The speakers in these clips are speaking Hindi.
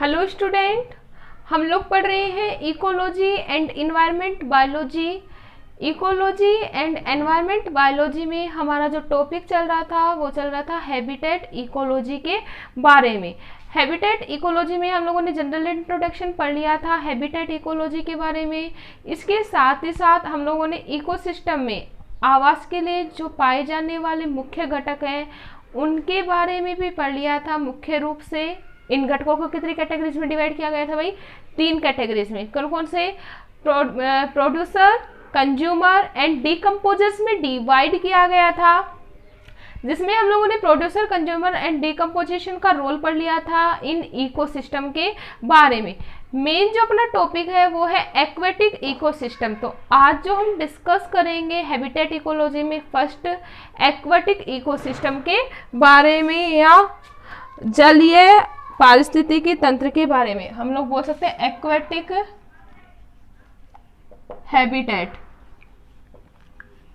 हेलो स्टूडेंट, हम लोग पढ़ रहे हैं ecology and environment biology. Ecology and environment biology में हमारा जो टॉपिक चल रहा था वो चल रहा था हैबिटेट इकोलॉजी के बारे में। हैबिटेट इकोलॉजी में हम लोगों ने जनरल इंट्रोडक्शन पढ़ लिया था हैबिटेट इकोलॉजी के बारे में। इसके साथ ही साथ हम लोगों ने इकोसिस्टम में आवास के लिए जो पाए जाने वाले मुख्य घटक हैं उनके बारे में भी पढ़ लिया था। मुख्य रूप से इन घटकों को कितनी कैटेगरीज में डिवाइड किया गया था भाई? 3 कैटेगरीज में। कौन कौन से? प्रोड्यूसर, कंज्यूमर एंड डिकम्पोजर्स में डिवाइड किया गया था, जिसमें हम लोगों ने प्रोड्यूसर, कंज्यूमर एंड डिकम्पोजिशन का रोल पढ़ लिया था इन इकोसिस्टम के बारे में। मेन जो अपना टॉपिक है वो है एक्वेटिक इकोसिस्टम। तो आज जो हम डिस्कस करेंगे हैबिटेट इकोलॉजी में फर्स्ट एक्वेटिक इकोसिस्टम के बारे में या जलीय पारिस्थितिकी तंत्र के बारे में। हम लोग बोल सकते हैं एक्वेटिक हैबिटेट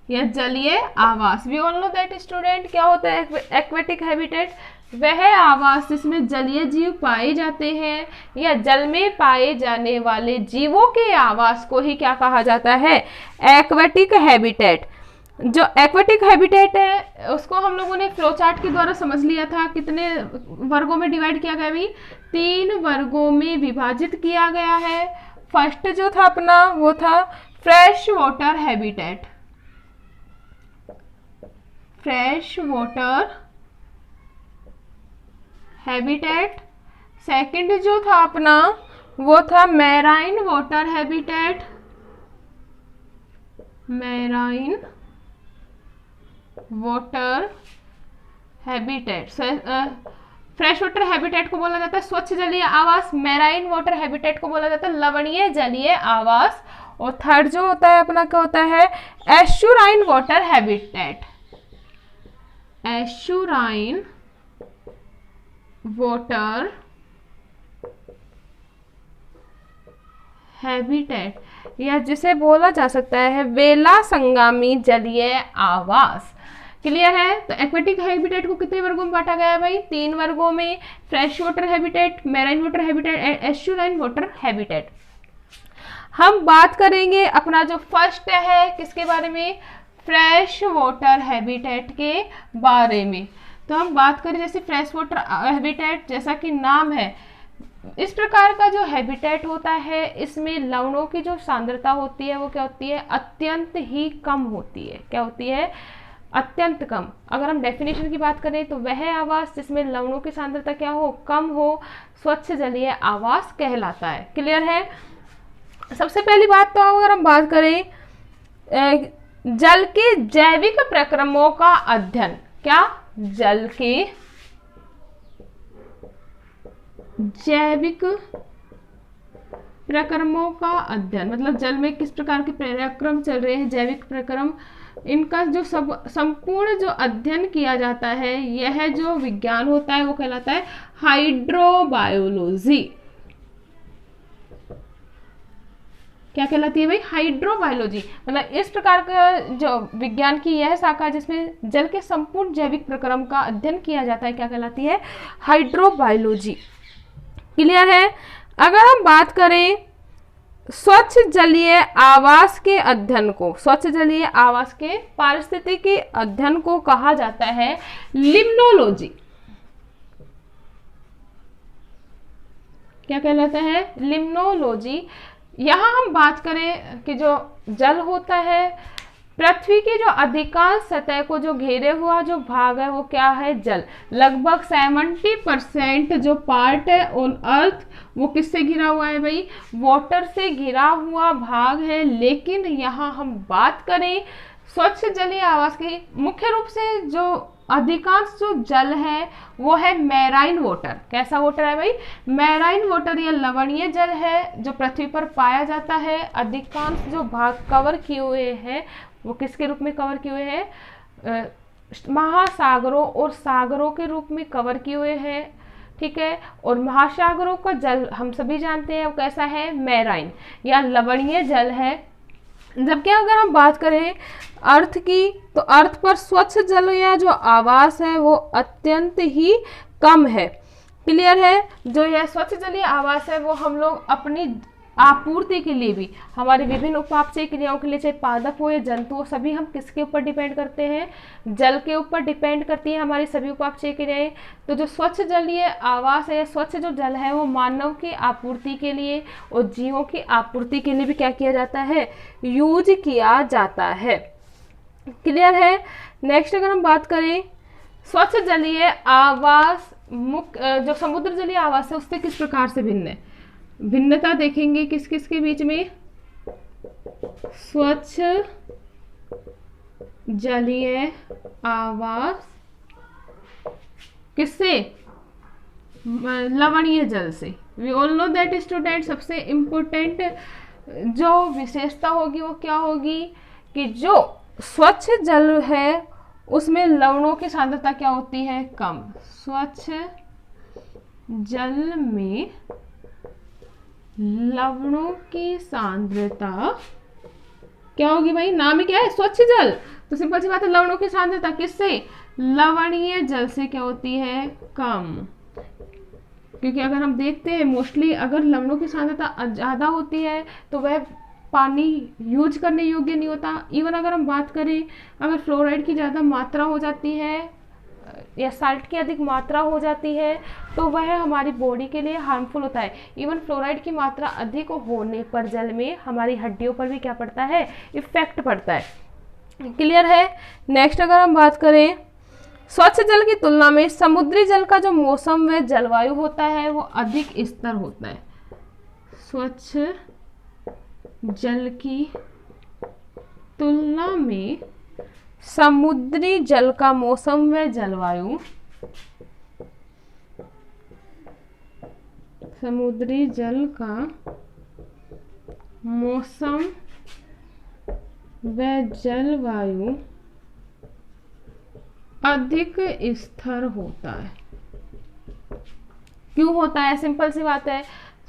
या जलीय आवास। We all know that student, क्या होता है एक्वेटिक हैबिटेट? वह आवास जिसमें जलीय जीव पाए जाते हैं या जल में पाए जाने वाले जीवों के आवास को ही क्या कहा जाता है? Aquatic habitat. जो एक्वेटिक हैबिटेट है उसको हम लोगों ने फ्लो चार्ट के द्वारा समझ लिया था। कितने वर्गों में डिवाइड किया गया भी? 3 वर्गों में विभाजित किया गया है। फर्स्ट जो था अपना वो था fresh water habitat. Fresh water habitat. Second जो था अपना वो था marine water habitat. Marine water habitat. Fresh water habitat को बोला जाता है स्वच्छ जलीय आवास। मैराइन वाटर हैबिटेट को बोला जाता है लवणीय जलीय आवास। और थर्ड जो होता है अपना क्या होता है? एस्चुराइन वाटर हैबिटेट। एस्चुराइन वाटर हैबिटेट या जिसे बोला जा सकता है वेला संगामी जलीय आवास। क्लियर है? तो एक्वेटिक हैबिटेट को कितने वर्गों में बांटा गया है भाई? 3 वर्गों में। Fresh water habitat, marine water habitat and estuarine water habitat. हम बात करेंगे अपना जो फर्स्ट है किसके बारे में? फ्रेश वाटर हैबिटेट के बारे में। तो हम बात करें जैसे फ्रेश वाटर हैबिटेट, जैसा कि नाम है, इस प्रकार का जो हैबिटेट होता है इसमें लवणों की जो सांद्रता होती है वो क्या होती है? अत्यंत ही कम होती है। क्या होती है? अत्यंत कम। अगर हम डेफिनेशन की बात करें तो वह आवास जिसमें लवणों की सांद्रता क्या हो? कम हो, स्वच्छ जलीय आवास कहलाता है। क्लियर है? सबसे पहली बात तो अगर हम बात करें जल के जैविक प्रक्रमों का अध्ययन। क्या? जल के जैविक प्रक्रमों का अध्ययन, मतलब जल में किस प्रकार के प्रक्रम चल रहे हैं, जैविक प्रक्रम, इनका जो संपूर्ण जो अध्ययन किया जाता है, यह जो विज्ञान होता है वो कहलाता है हाइड्रोबायोलॉजी। क्या कहलाती है भाई? हाइड्रोबायोलॉजी। मतलब इस प्रकार का जो विज्ञान की यह शाखा जिसमें जल के संपूर्ण जैविक प्रक्रम का अध्ययन किया जाता है क्या कहलाती है? हाइड्रोबायोलॉजी। क्लियर है? अगर हम बात करें स्वच्छ जलीय आवास के अध्ययन को, स्वच्छ जलीय आवास के पारिस्थितिकी अध्ययन को कहा जाता है लिम्नोलॉजी। क्या कहलाता है? लिम्नोलॉजी। यहाँ हम बात करें कि जो जल होता है, पृथ्वी की जो अधिकांश सतह को जो घेरे हुआ जो भाग है वो क्या है? जल। लगभग 70% जो पार्ट है ऑन अर्थ वो किससे घिरा हुआ है भाई? वाटर से घिरा हुआ भाग है। लेकिन यहाँ हम बात करें स्वच्छ जलीय आवास की, मुख्य रूप से जो अधिकांश जो जल है वो है मैराइन वाटर। कैसा वाटर है भाई? मैराइन वाटर या लवणीय जल है जो पृथ्वी पर पाया जाता है। अधिकांश जो भाग कवर किए हुए हैं वो किसके रूप में कवर किए हुए हैं? महासागरों और सागरों के रूप में कवर किए हुए हैं। ठीक है? और महासागरों का जल हम सभी जानते हैं वो कैसा है? मैराइन या लवणीय जल है। जबकि अगर हम बात करें अर्थ की, तो अर्थ पर स्वच्छ जल या जो आवास है वो अत्यंत ही कम है। क्लियर है। जो यह स्वच्छ जलीय आवास है वो हम लोग अपनी आपूर्ति के लिए भी, हमारी विभिन्न उपापचय क्रियाओं के लिए, चाहे पादप हो या जंतु हो, सभी हम किसके ऊपर डिपेंड करते हैं, जल के ऊपर डिपेंड करती है हमारी सभी उपापचय क्रियाएं। तो जो स्वच्छ जलीय आवास है, स्वच्छ जो जल है, वो मानव की आपूर्ति के लिए और जीवों की आपूर्ति के लिए भी क्या किया जाता है, यूज किया जाता है। क्लियर है। नेक्स्ट अगर हम बात करें स्वच्छ जलीय आवास मुख्य जो समुद्र जलीय आवास है उससे किस प्रकार से भिन्न है, भिन्नता देखेंगे किस किस के बीच में। स्वच्छ जलीय आवास किससे, लवणीय जल से। We all know that student, सबसे इम्पोर्टेंट जो विशेषता होगी वो क्या होगी कि जो स्वच्छ जल है उसमें लवणों की सांद्रता क्या होती है, कम। स्वच्छ जल में लवणों की सांद्रता क्या होगी भाई, नाम ही क्या है, स्वच्छ जल, तो सिंपल सी बात है लवणों की सांद्रता किससे, लवणीय जल से क्या होती है, कम। क्योंकि अगर हम देखते हैं मोस्टली अगर लवणों की सांद्रता ज़्यादा होती है तो वह पानी यूज करने योग्य नहीं होता। इवन अगर हम बात करें अगर फ्लोराइड की ज़्यादा मात्रा हो जाती है या साल्ट की अधिक मात्रा हो जाती है तो वह हमारी बॉडी के लिए हार्मफुल होता है। इवन फ्लोराइड की मात्रा अधिक होने पर जल में हमारी हड्डियों पर भी क्या पड़ता है, इफेक्ट पड़ता है। क्लियर है। नेक्स्ट अगर हम बात करें स्वच्छ जल की तुलना में समुद्री जल का जो मौसम व जलवायु होता है वो अधिक स्थिर होता है। स्वच्छ जल की तुलना में समुद्री जल का मौसम व जलवायु, समुद्री जल का मौसम व जलवायु अधिक स्थिर होता है। क्यों होता है, सिंपल सी बात है,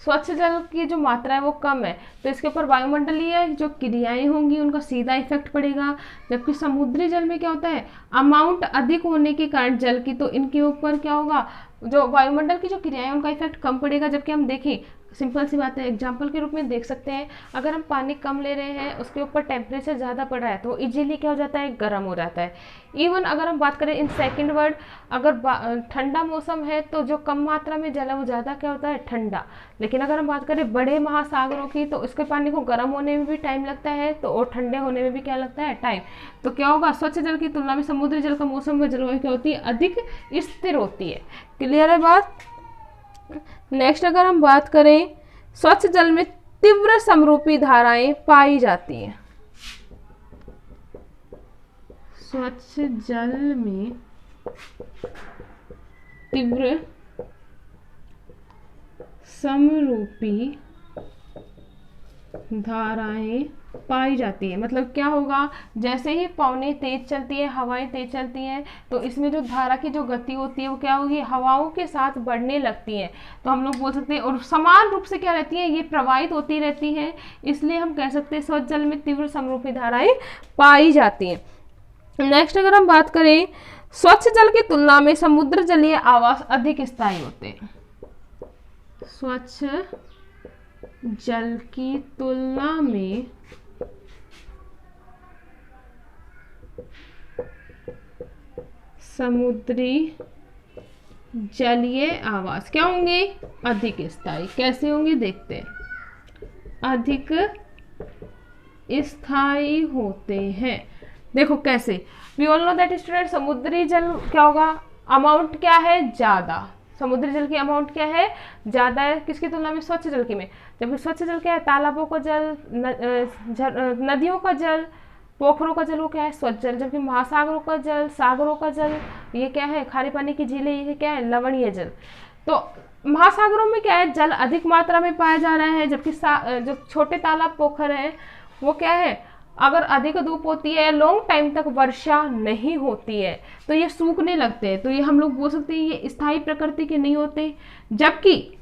स्वच्छ जल की जो मात्रा है वो कम है तो इसके ऊपर वायुमंडलीय जो क्रियाएं होंगी उनका सीधा इफेक्ट पड़ेगा। जबकि समुद्री जल में क्या होता है, अमाउंट अधिक होने के कारण जल की, तो इनके ऊपर क्या होगा, जो वायुमंडल की जो क्रियाएं उनका इफेक्ट कम पड़ेगा। जबकि हम देखें सिंपल सी बात है, एग्जाम्पल के रूप में देख सकते हैं, अगर हम पानी कम ले रहे हैं उसके ऊपर टेम्परेचर ज़्यादा पड़ रहा है तो इजीली क्या हो जाता है, गर्म हो जाता है। इवन अगर हम बात करें इन सेकंड वर्ड, अगर ठंडा मौसम है तो जो कम मात्रा में जल है वो ज़्यादा क्या होता है, ठंडा। लेकिन अगर हम बात करें बड़े महासागरों की तो उसके पानी को गर्म होने में भी टाइम लगता है तो और ठंडे होने में भी क्या लगता है, टाइम। तो क्या होगा, स्वच्छ जल की तुलना में समुद्री जल का मौसम व जलवायु क्या होती है, अधिक स्थिर होती है। क्लियर है बात। नेक्स्ट अगर हम बात करें स्वच्छ जल में तीव्र समरूपी धाराएं पाई जाती हैं। स्वच्छ जल में तीव्र समरूपी धाराएं पाई जाती है। मतलब क्या होगा, जैसे ही पवनें तेज चलती है, हवाएं तेज चलती हैं तो इसमें जो धारा की जो गति होती है वो क्या होगी, हवाओं के साथ बढ़ने लगती है। तो हम लोग बोल सकते हैं, और समान रूप से क्या रहती है, ये प्रवाहित होती रहती हैं, इसलिए हम कह सकते हैं स्वच्छ जल में तीव्र समरूपी धाराएं पाई जाती हैं। नेक्स्ट अगर हम बात करें स्वच्छ जल की तुलना में समुद्र जलीय आवास अधिक स्थायी होते हैं। स्वच्छ जल की तुलना में समुद्री जलीय आवास क्या होंगे, अधिक स्थायी। कैसे होंगे देखते हैं, अधिक स्थायी होते हैं। देखो कैसे, we all know that student, समुद्री जल क्या होगा, अमाउंट क्या है, ज़्यादा। समुद्री जल की अमाउंट क्या है, ज़्यादा है, किसकी तुलना में, स्वच्छ जल की में। जबकि स्वच्छ जल क्या है, तालाबों का जल, नदियों का जल, पोखरों का जल, वो क्या है, स्वच्छ जल। जबकि महासागरों का जल, सागरों का जल, ये क्या है, खारे पानी की झीलें, ये क्या है, लवणीय जल। तो महासागरों में क्या है, जल अधिक मात्रा में पाया जा रहा है। जबकि जो छोटे तालाब पोखर हैं वो क्या है, अगर अधिक धूप होती है, लॉन्ग टाइम तक वर्षा नहीं होती है तो ये सूखने लगते हैं। तो ये हम लोग बोल सकते हैं ये स्थायी प्रकृति के नहीं होते। जबकि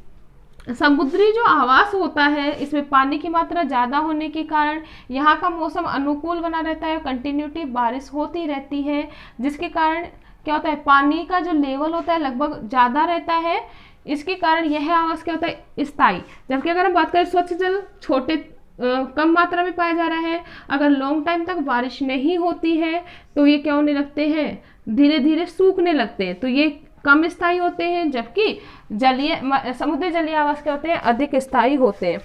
समुद्री जो आवास होता है इसमें पानी की मात्रा ज़्यादा होने के कारण यहाँ का मौसम अनुकूल बना रहता है, कंटिन्यूटी बारिश होती रहती है, जिसके कारण क्या होता है, पानी का जो लेवल होता है लगभग ज़्यादा रहता है। इसके कारण यह आवास क्या होता है, स्थायी। जबकि अगर हम बात करें स्वच्छ जल छोटे कम मात्रा में पाया जा रहा है। अगर लॉन्ग टाइम तक बारिश नहीं होती है तो ये क्या होने लगते हैं, धीरे धीरे सूखने लगते हैं, तो ये कम स्थायी होते हैं। जबकि समुद्री जलीय आवास क्या होते हैं, अधिक स्थायी होते हैं।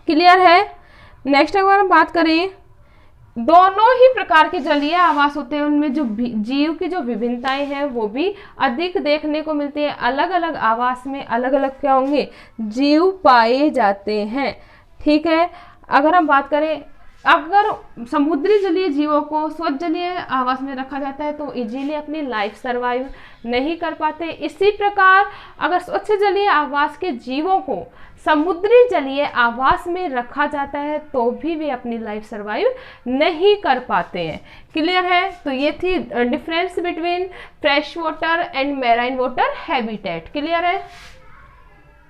क्लियर है। नेक्स्ट अगर हम बात करें, दोनों ही प्रकार के जलीय आवास होते हैं, उनमें जो जीव की जो विभिन्नताएं हैं वो भी अधिक देखने को मिलती है। अलग अलग आवास में अलग अलग क्या होंगे, जीव पाए जाते हैं। ठीक है। अगर हम बात करें, अगर समुद्री जलीय जीवों को स्वच्छ जलीय आवास में रखा जाता है तो इजीली अपनी लाइफ सर्वाइव नहीं कर पाते। इसी प्रकार अगर स्वच्छ जलीय आवास के जीवों को समुद्री जलीय आवास में रखा जाता है तो भी वे अपनी लाइफ सर्वाइव नहीं कर पाते हैं। क्लियर है। तो ये थी difference between fresh water and marine water habitat. Clear है।